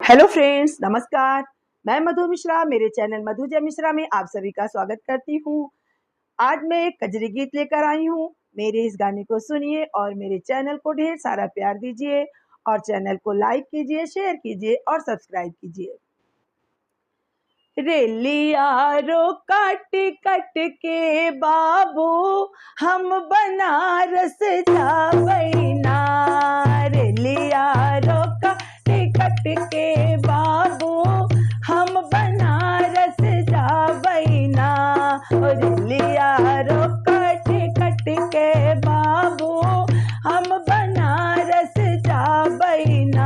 Hello friends, नमस्कार। मैं मधु मिश्रा मेरे चैनल मधु जय मिश्रा में आप सभी का स्वागत करती हूँ। आज मैं एक कजरी गीत लेकर आई हूँ। मेरे इस गाने को सुनिए और मेरे चैनल को ढेर सारा प्यार दीजिए और चैनल को लाइक कीजिए, शेयर कीजिए और सब्सक्राइब कीजिए। रेलिया रो काट कट के बाबू हम बनारस जाबैना। रेलिया रो काट के बाबू हम बनारस जाबैना। रेलिया रो काट के बाबू हम बनारस जाबैना।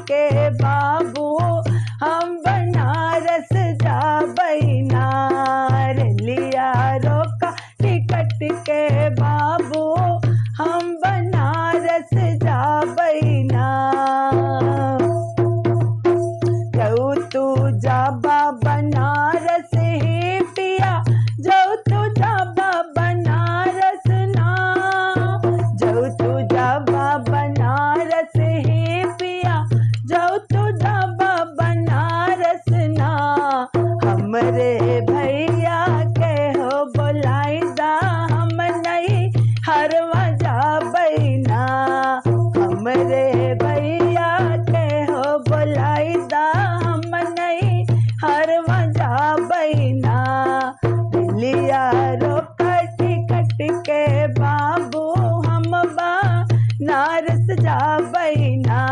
के बाबू हम बनारस जाबैना। रेलिया रोका टिकट के बाबू हम बनारस जाबैना। जाऊ तू जाबा बनारस हे पिया, जाऊ तू जाबा बनारस ना। जाऊ तू जाबा बनारस हे पिया, जाऊ तू जाबा बनारस ना। हमरे भैया के हो बोलाइदा हम नहीं हरवा जाबैना। हमरे भैया के हो बोलाइदा हम नहीं हरवा जाबैना। रेलिया रोका टिकट के बाबू हम बनारस जाबैना।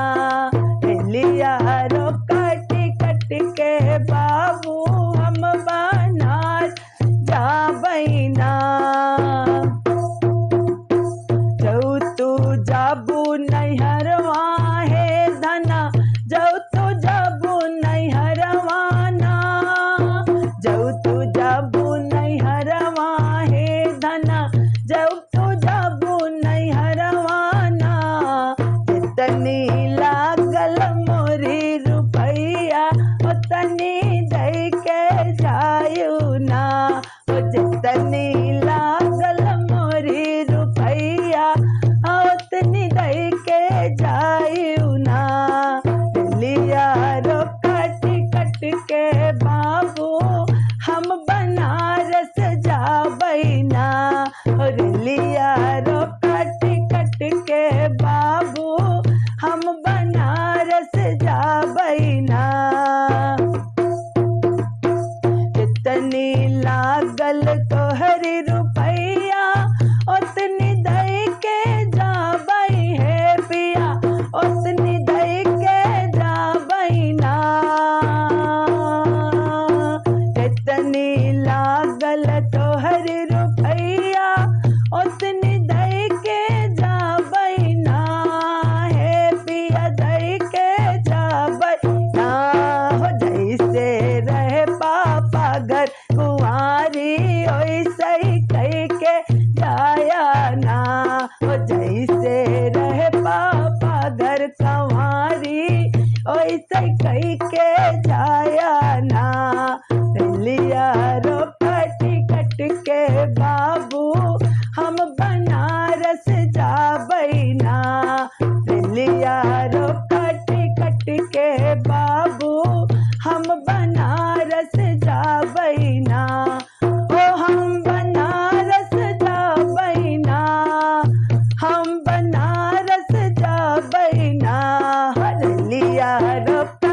रेलिया रोका टिकट के बाबू हम बनारस जाबैना। जाऊ तू जाबू नैहरवा हे धना, जाऊ तू जाबू नैहरवा ना। जाऊ तू जाबू नैहरवा हे धना, जाऊ तू जाबू नैहरवा ना। जितनी लागल मोरी रुपैया उतनी दई के जायू ना। जितनी लागल मोरी रुपैया उतनी दई के जायू ना। रेलिया रोका टिकट के बाबू हम बनारस जाबैना। रेलिया रोका टिकट के बाबू हम बनारस जाबैना। जितनी लागल तोहरी रुपैया उतनी दई के जाबै है पिया, उतनी दई के जाबैना। जितनी लागल तोहरी रुपैया उतनी दई के जाबैना है पिया, दई के जाबैना। हो जैसे रहे पापा घर कुंवारी ओइसे ही कह के जाया ना। हो जैसे रहे पापा घर कुंवारी ओइसे ही कह के जाया ना। रेलिया रोका टिकट के बाबू हम बनारस जाबैना। रेलिया रोका टिकट के बाबू हम बनारस जाबैना। ओ हम बनारस जाबैना, हम बनारस जाबैना। रेलिया रोका